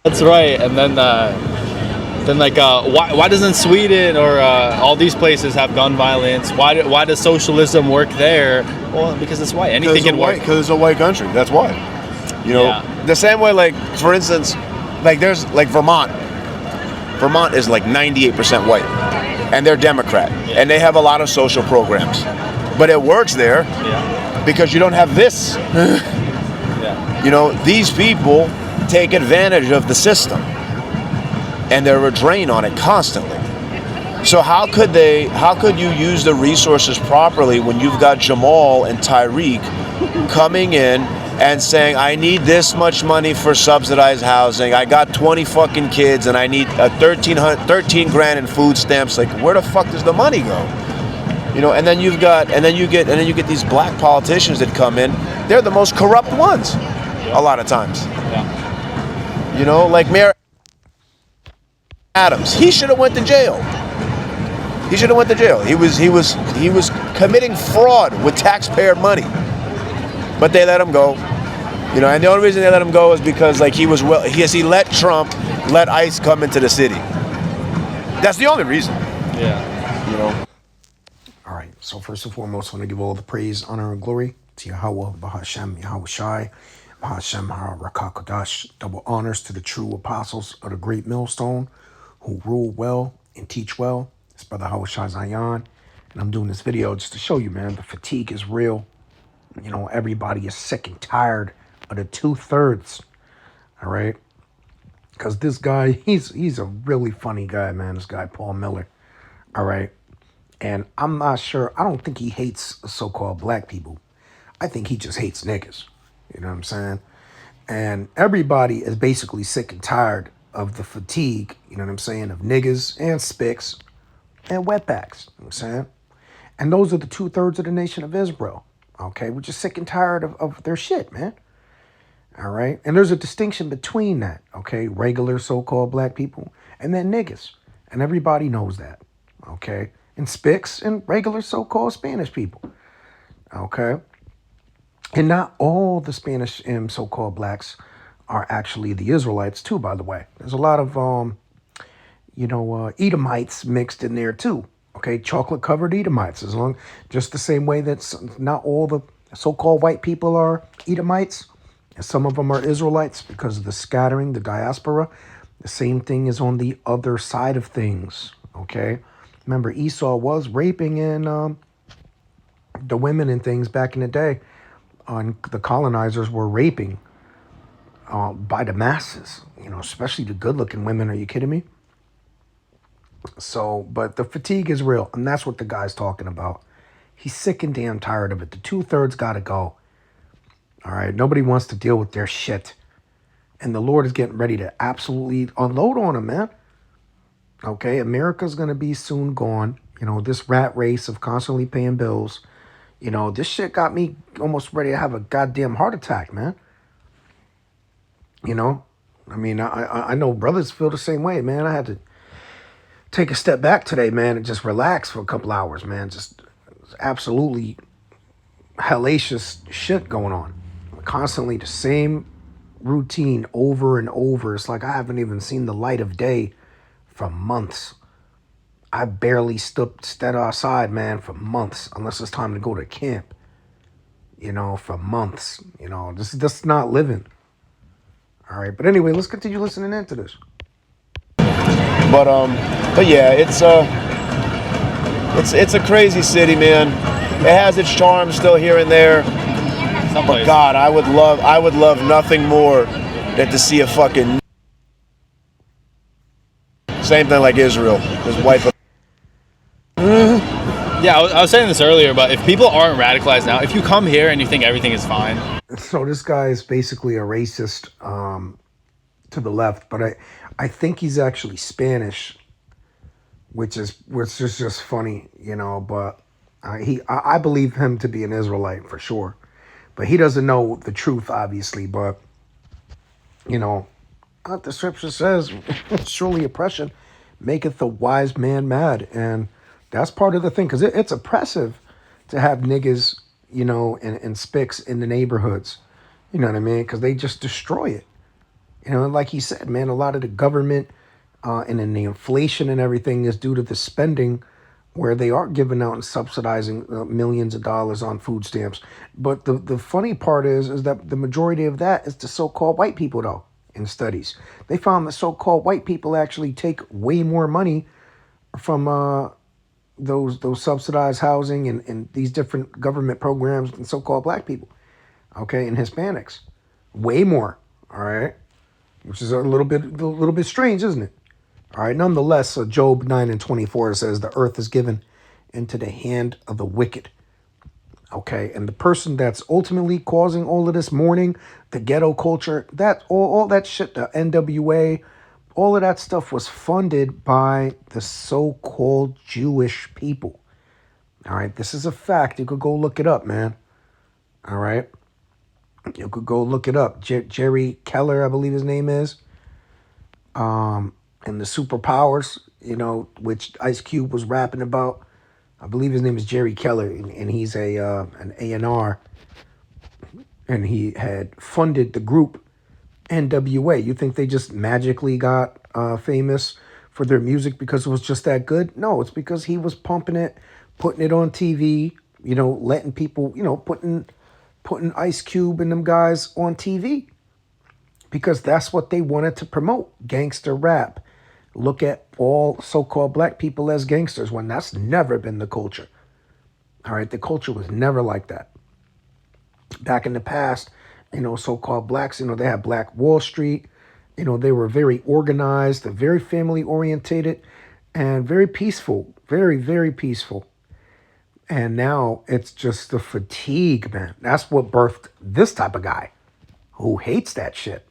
That's right. And then like why doesn't Sweden or all these places have gun violence? Why does socialism work there? Well, because it's white. Anything can work. Because it's a white country. That's why. You know, Yeah. the same way, like, for instance, like there's like Vermont. Vermont is like 98% white, and they're Democrat, and they have a lot of social programs. But it works there Yeah. because you don't have this. Yeah. You know, these people take advantage of the system, and they're a drain on it constantly. So how could you use the resources properly when you've got Jamal and Tyreek coming in and saying, I need this much money for subsidized housing. I got 20 fucking kids and I need 13 grand in food stamps. Like, where the fuck does the money go? You know, and then you get these black politicians that come in. They're the most corrupt ones a lot of times. Yeah. You know, like Mayor Adams. He should have went to jail. He should have went to jail. He was committing fraud with taxpayer money. But they let him go. You know, and the only reason they let him go is because like he let Trump let ICE come into the city. That's the only reason. Yeah. You know. All right. So first and foremost, I want to give all the praise, honor, and glory to Yahweh, Bahashem, Yahweh Shai, Bahashem, Rakakodash. Double honors to the true apostles of the great millstone who rule well and teach well. It's Brother Yahweh Shai Zion. And I'm doing this video just to show you, man, the fatigue is real. You know, everybody is sick and tired of the 2/3. All right. Because this guy, he's a really funny guy, man. This guy, Paul Miller. All right. And I'm not sure. I don't think he hates so-called black people. I think he just hates niggas. You know what I'm saying? And everybody is basically sick and tired of the fatigue, you know what I'm saying, of niggas and spics and wetbacks. You know what I'm saying? And those are the 2/3 of the nation of Israel. Okay, we're just sick and tired of their shit, man. All right. And there's a distinction between that, okay? Regular so-called black people and then niggas. And everybody knows that. Okay. And spics and regular so-called Spanish people. Okay. And not all the Spanish and so-called blacks are actually the Israelites too, by the way. There's a lot of Edomites mixed in there too. Okay, chocolate-covered Edomites, just the same way that not all the so-called white people are Edomites, and some of them are Israelites because of the scattering, the diaspora. The same thing is on the other side of things. Okay, remember Esau was raping and the women and things back in the day. The colonizers were raping by the masses. You know, especially the good-looking women. Are you kidding me? So, but the fatigue is real, and that's what the guy's talking about. He's sick and damn tired of it. The 2/3 got to go. All right, nobody wants to deal with their shit, and the Lord is getting ready to absolutely unload on him, man. Okay, America's gonna be soon gone. You know, this rat race of constantly paying bills. You know, this shit got me almost ready to have a goddamn heart attack, man. You know, I mean, I know brothers feel the same way, man. I had to take a step back today, man, and just relax for a couple hours, man. Just absolutely hellacious shit going on. Constantly the same routine over and over. It's like I haven't even seen the light of day for months. I barely stepped outside, man, for months, unless it's time to go to camp. You know, for months. You know, this is just not living. All right, but anyway, let's continue listening into this. But yeah, it's a crazy city, man. It has its charm still here and there. But God, I would love nothing more than to see a fucking same thing like Israel. Just wipe it. Yeah, I was saying this earlier, but if people aren't radicalized now, if you come here and you think everything is fine. So this guy is basically a racist to the left, but I think he's actually Spanish, which is just funny, you know. But I believe him to be an Israelite for sure, but he doesn't know the truth, obviously. But you know, the scripture says, "Surely oppression maketh the wise man mad," and that's part of the thing, because it's oppressive to have niggas, you know, and spics in the neighborhoods. You know what I mean? Because they just destroy it. And like he said, man, a lot of the government and then the inflation and everything is due to the spending where they are giving out and subsidizing millions of dollars on food stamps. But the funny part is that the majority of that is the so-called white people, though, in studies. They found the so-called white people actually take way more money from those subsidized housing and these different government programs than so-called black people, okay, and Hispanics. Way more, all right? Which is a little bit strange, isn't it? All right, nonetheless, Job 9 and 24 says the earth is given into the hand of the wicked. Okay, and the person that's ultimately causing all of this mourning, the ghetto culture, that all that shit, the NWA, all of that stuff was funded by the so-called Jewish people. All right, this is a fact. You could go look it up, man. All right, you could go look it up. Jerry Keller, I believe his name is. And the superpowers, which Ice Cube was rapping about. I believe his name is Jerry Keller, and he's an A&R, and he had funded the group NWA. You think they just magically got famous for their music because it was just that good? No, it's because he was pumping it, putting it on TV, letting people, putting Ice Cube and them guys on TV because that's what they wanted to promote, gangster rap. Look at all so-called black people as gangsters when that's never been the culture. All right, the culture was never like that. Back in the past, so-called blacks, they had Black Wall Street. They were very organized, very family orientated, and very peaceful, very, very peaceful. And now it's just the fatigue, man. That's what birthed this type of guy who hates that shit.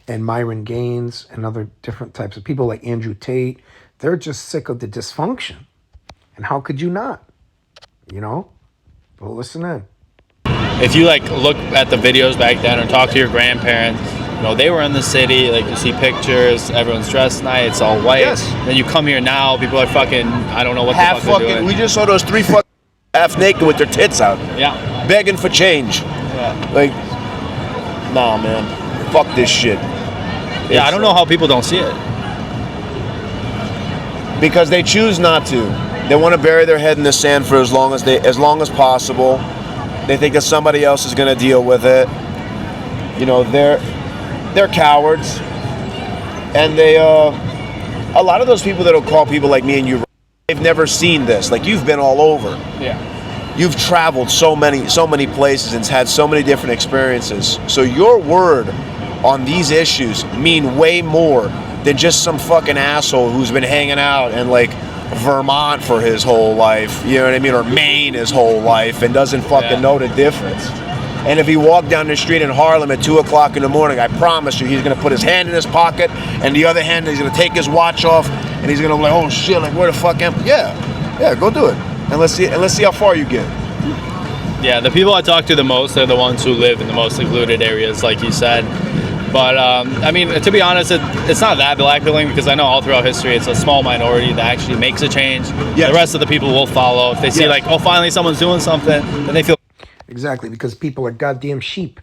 And Myron Gaines and other different types of people like Andrew Tate, they're just sick of the dysfunction. And how could you not? Well, listen in. If you look at the videos back then or talk to your grandparents, they were in the city, you see pictures, everyone's dressed nice, it's all white. Yes. Then you come here now, people are fucking, I don't know what half the fuck they're doing. We just saw those 3 fucking half naked with their tits out. Yeah. Begging for change. Yeah. Nah, man. Fuck this shit. Yeah, I don't know how people don't see it. Because they choose not to. They want to bury their head in the sand for as long as possible. They think that somebody else is going to deal with it. They're cowards. And they a lot of those people that'll call people like me and you, they've never seen this. You've been all over. Yeah. You've traveled so many places and had so many different experiences. So your word on these issues mean way more than just some fucking asshole who's been hanging out in Vermont for his whole life, you know what I mean, or Maine his whole life and doesn't fucking know the difference. And if he walked down the street in Harlem at 2 o'clock in the morning, I promise you he's gonna put his hand in his pocket and the other hand he's gonna take his watch off and he's gonna be like, oh shit, where the fuck am I? Yeah, go do it. And let's see how far you get. Yeah, the people I talk to the most are the ones who live in the most secluded areas, like you said. But, to be honest, it's not that blackpilling because I know all throughout history it's a small minority that actually makes a change. Yes. The rest of the people will follow. If they see, finally someone's doing something, then they feel... Exactly, because people are goddamn sheep.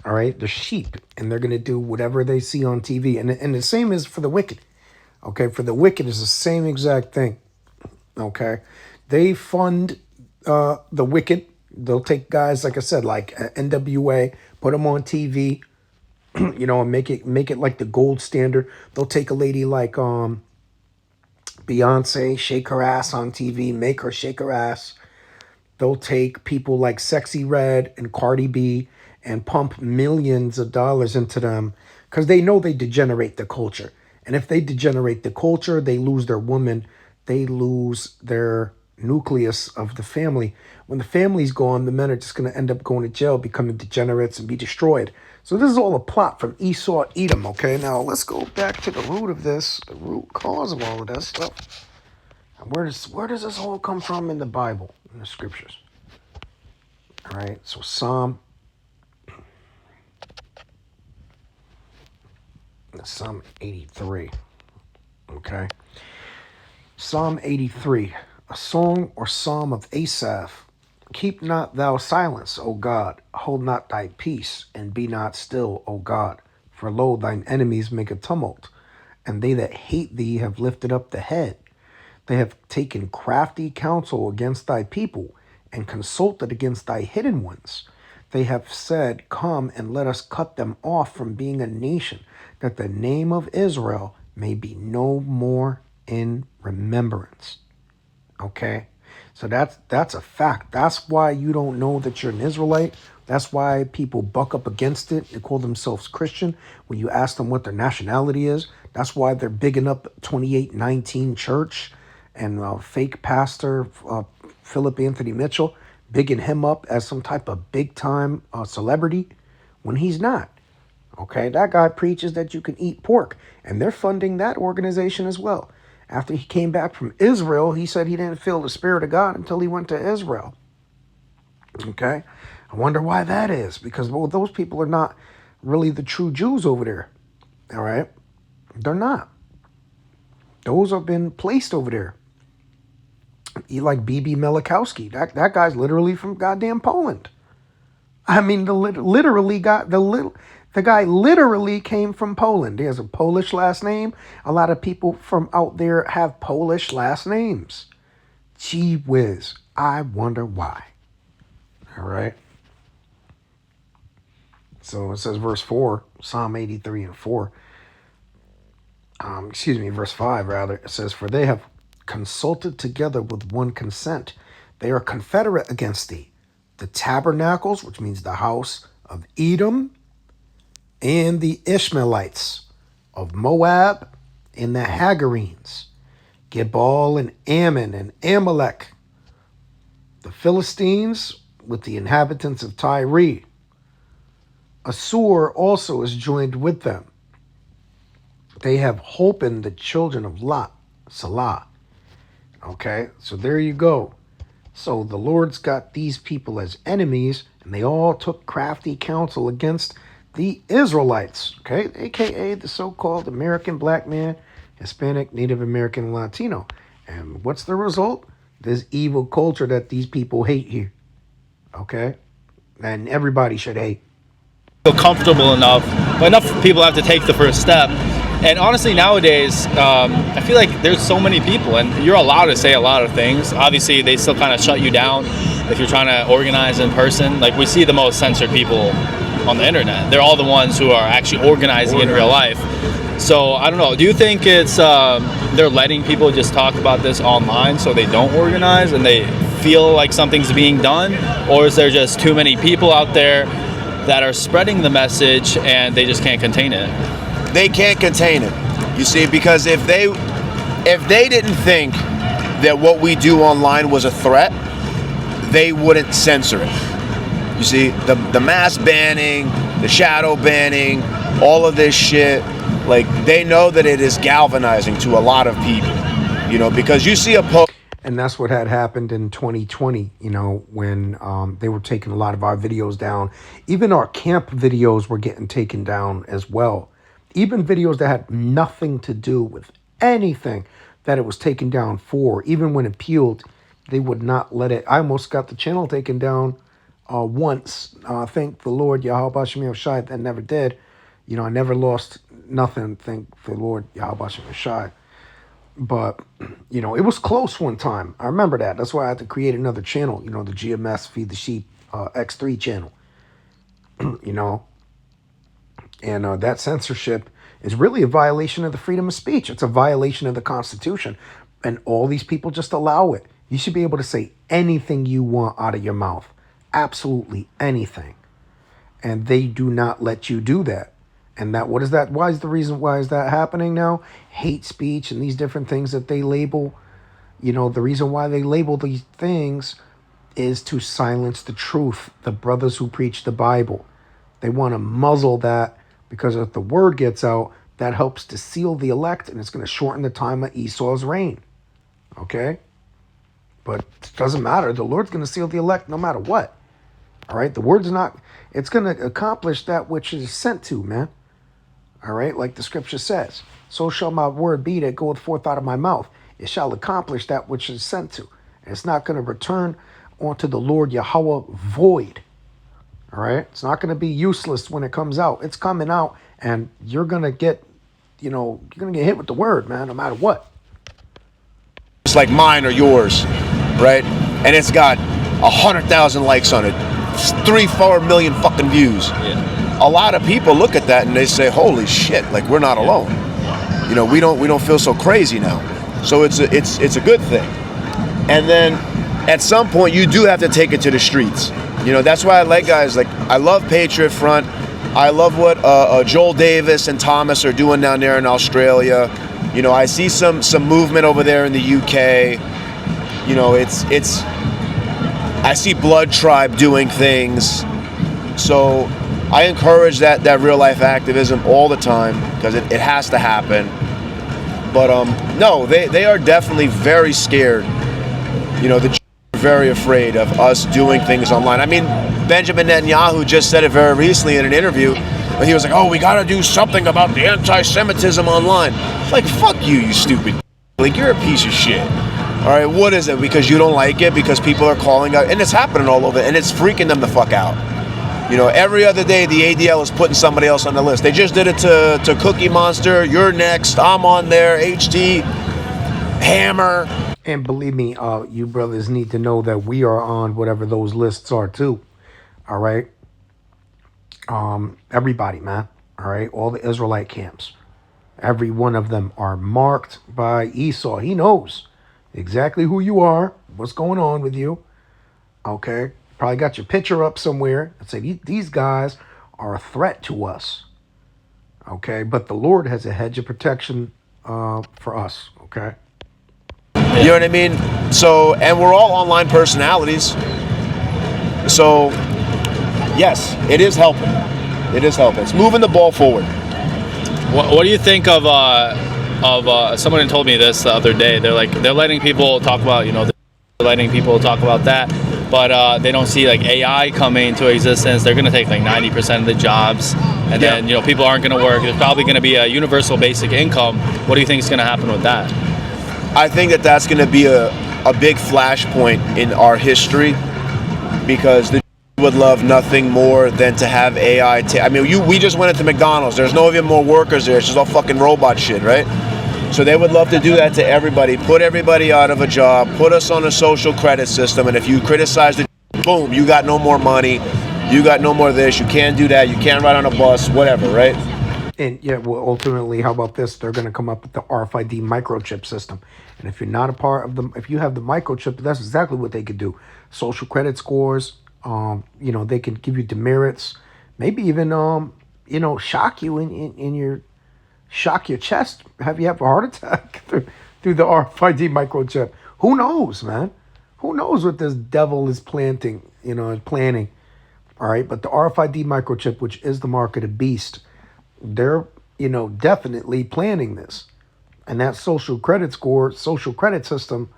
All right? They're sheep, and they're going to do whatever they see on TV. And the same is for the wicked. Okay? For the wicked is the same exact thing. Okay? They fund the wicked. They'll take guys, like I said, like NWA, put them on TV... and make it like the gold standard. They'll take a lady like Beyonce, shake her ass on TV, make her shake her ass. They'll take people like Sexy Red and Cardi B and pump millions of dollars into them because they know they degenerate the culture. And if they degenerate the culture, they lose their woman, they lose their nucleus of the family. When the family's gone, the men are just going to end up going to jail, becoming degenerates and be destroyed. So this is all a plot from Esau Edom, okay? Now, let's go back to the root of this, the root cause of all of this stuff. And where does this all come from in the Bible, in the scriptures? All right, so Psalm 83, okay? Psalm 83, a song or psalm of Asaph. Keep not thou silence, O God. Hold not thy peace, and be not still, O God. For lo, thine enemies make a tumult, and they that hate thee have lifted up the head. They have taken crafty counsel against thy people, and consulted against thy hidden ones. They have said, come and let us cut them off from being a nation, that the name of Israel may be no more in remembrance. Okay? So that's a fact. That's why you don't know that you're an Israelite. That's why people buck up against it. They call themselves Christian when you ask them what their nationality is. That's why they're bigging up 2819 Church and fake pastor Philip Anthony Mitchell, bigging him up as some type of big time celebrity when he's not. Okay, that guy preaches that you can eat pork, and they're funding that organization as well. After he came back from Israel, he said he didn't feel the Spirit of God until he went to Israel. Okay, I wonder why that is, because well, those people are not really the true Jews over there. All right, they're not. Those have been placed over there. Like B.B. Milikowski, that guy's literally from goddamn Poland. I mean, the guy literally came from Poland. He has a Polish last name. A lot of people from out there have Polish last names. Gee whiz, I wonder why. All right. So it says verse 4, Psalm 83 and 4. Verse 5 rather. It says, for they have consulted together with one consent. They are confederate against thee. The tabernacles, which means the house of Edom, and the Ishmaelites of Moab, and the Hagarenes, Gebal and Ammon and Amalek, the Philistines with the inhabitants of Tyre. Assur also is joined with them. They have holpen the children of Lot, Salah. Okay, so there you go. So the Lord's got these people as enemies, and they all took crafty counsel against the Israelites, okay, aka the so-called American black man, Hispanic, Native American, Latino. And what's the result? This evil culture that these people hate here, okay, and everybody should hate. Feel comfortable enough, but enough people have to take the first step. And honestly, nowadays, I feel like there's so many people, and you're allowed to say a lot of things. Obviously, they still kind of shut you down if you're trying to organize in person. Like, we see the most censored people on the internet. They're all the ones who are actually organizing in real life. So, I don't know. Do you think it's they're letting people just talk about this online so they don't organize and they feel like something's being done? Or is there just too many people out there that are spreading the message and they just can't contain it? They can't contain it. You see, because if they didn't think that what we do online was a threat, they wouldn't censor it. You see, the mass banning, the shadow banning, all of this shit, like, they know that it is galvanizing to a lot of people, you know, because you see a post. And that's what had happened in 2020, you know, when they were taking a lot of our videos down. Even our camp videos were getting taken down as well. Even videos that had nothing to do with anything that it was taken down for. Even when appealed, they would not let it. I almost got the channel taken down once. Thank the Lord, Yahweh Shem Shai, that never did. You know, I never lost nothing, thank the Lord, Yahweh Shem Shai. But, you know, it was close one time. I remember that. That's why I had to create another channel, you know, the je3s Feed the Sheep X3 channel, you know. And that censorship is really a violation of the freedom of speech. It's a violation of the Constitution. And all these people just allow it. You should be able to say anything you want out of your mouth. Absolutely anything. And they do not let you do that. And that, what is that? Why is that happening now? Hate speech and these different things that they label. You know, the reason why they label these things is to silence the truth. The brothers who preach the Bible. They want to muzzle that. Because if the word gets out, that helps to seal the elect, and it's going to shorten the time of Esau's reign. Okay? But it doesn't matter. The Lord's going to seal the elect no matter what. All right? The word's not, it's going to accomplish that which it is sent to, man. All right? Like the scripture says, so shall my word be that goeth forth out of my mouth. It shall accomplish that which it is sent to. And it's not going to return unto the Lord Yahweh void. All right. It's not going to be useless when it comes out. It's coming out And you're going to get, you're going to get hit with the word, man, no matter what. It's like mine or yours, right? And it's got 100,000 likes on it, 3-4 million fucking views. Yeah. A lot of people look at that and they say, "Holy shit! Like, we're not alone. We don't feel so crazy now." So it's a good thing. And then at some point you do have to take it to the streets. That's why I like guys like, I love Patriot Front. I love what Joel Davis and Thomas are doing down there in Australia. I see some movement over there in the UK. I see Blood Tribe doing things. So I encourage that real life activism all the time, because it has to happen. But no, they are definitely very scared. The are very afraid of us doing things online. I mean, Benjamin Netanyahu just said it very recently in an interview. He was like, "Oh, we got to do something about the anti-Semitism online." Like, fuck you, you stupid. Like, you're a piece of shit. All right, what is it? Because you don't like it? Because people are calling out, and it's happening all over, and it's freaking them the fuck out. Every other day the ADL is putting somebody else on the list. They just did it to Cookie Monster. You're next. I'm on there. HT, Hammer. And believe me, you brothers need to know that we are on whatever those lists are too. All right. Everybody, man. All right. All the Israelite camps. Every one of them are marked by Esau. He knows exactly who you are, what's going on with you. Okay. Probably got your picture up somewhere and say, these guys are a threat to us. Okay. But the Lord has a hedge of protection for us. Okay. You know what I mean? So, and we're all online personalities. So, yes, it is helping. It is helping. It's moving the ball forward. What do you think of someone told me this the other day? They're letting people talk about, they're letting people talk about that, but they don't see like AI coming into existence. They're going to take like 90% of the jobs, and then people aren't going to work. There's probably going to be a universal basic income. What do you think is going to happen with that? I think that's going to be a big flashpoint in our history, because the would love nothing more than to have AI. We just went into McDonald's. There's no even more workers there. It's just all fucking robot shit, right? So they would love to do that to everybody, put everybody out of a job, put us on a social credit system, and if you criticize the boom, you got no more money, you got no more this, you can't do that, you can't ride on a bus, whatever, right? And ultimately, how about this? They're going to come up with the RFID microchip system. And if you're not a part of them, if you have the microchip, that's exactly what they could do. Social credit scores, they can give you demerits, maybe even, shock you in your chest, have you have a heart attack through the RFID microchip. Who knows, man? Who knows what this devil is planning. All right. But the RFID microchip, which is the mark of the beast, they're, definitely planning this. And that social credit score, social credit system,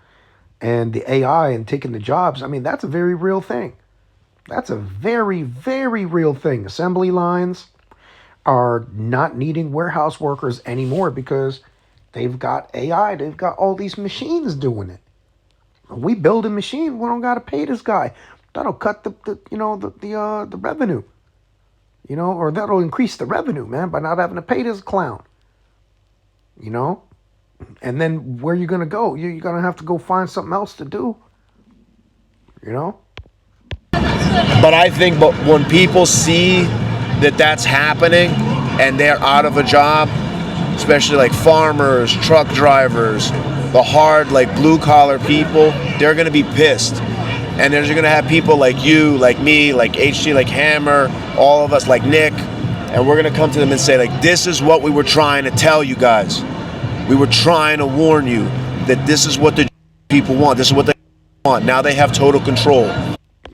and the AI and taking the jobs, that's a very real thing. That's a very, very real thing. Assembly lines are not needing warehouse workers anymore because they've got AI. They've got all these machines doing it. We build a machine. We don't got to pay this guy. That'll cut the revenue. Or that'll increase the revenue, man, by not having to pay this clown. And then where you gonna go? You're gonna have to go find something else to do. But I think, when people see that that's happening and they're out of a job, especially like farmers, truck drivers, the hard like blue collar people, they're gonna be pissed. And there's gonna have people like you, like me, like HT, like Hammer, all of us, like Nick, and we're gonna come to them and say, like, this is what we were trying to tell you guys. We were trying to warn you that this is what the people want. This is what they want. Now they have total control.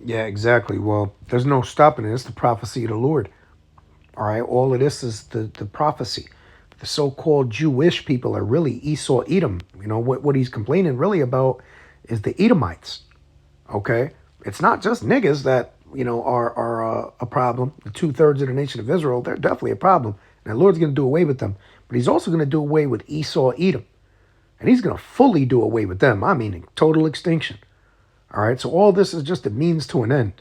Yeah, exactly. Well, there's no stopping it. It's the prophecy of the Lord. All right. All of this is the prophecy. The so-called Jewish people are really Esau Edom. What he's complaining really about is the Edomites. Okay. It's not just niggas that, are a problem. The 2/3 of the nation of Israel, they're definitely a problem. And the Lord's going to do away with them. But he's also going to do away with Esau Edom. And he's going to fully do away with them. Total extinction. All right. So all this is just a means to an end.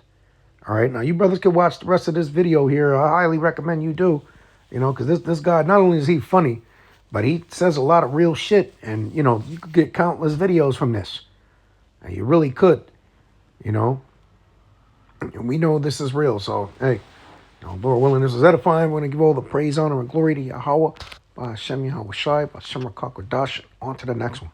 All right. Now, you brothers can watch the rest of this video here. I highly recommend you do. You know, because this guy, not only is he funny, but he says a lot of real shit. And, you know, you could get countless videos from this. And you really could, you know. And we know this is real. So, hey, you know, Lord willing, this is edifying. We're going to give all the praise, honor, and glory to Yahweh. By Hashem Yahweh Shai, by Hashem Rakakwadash. On to the next one.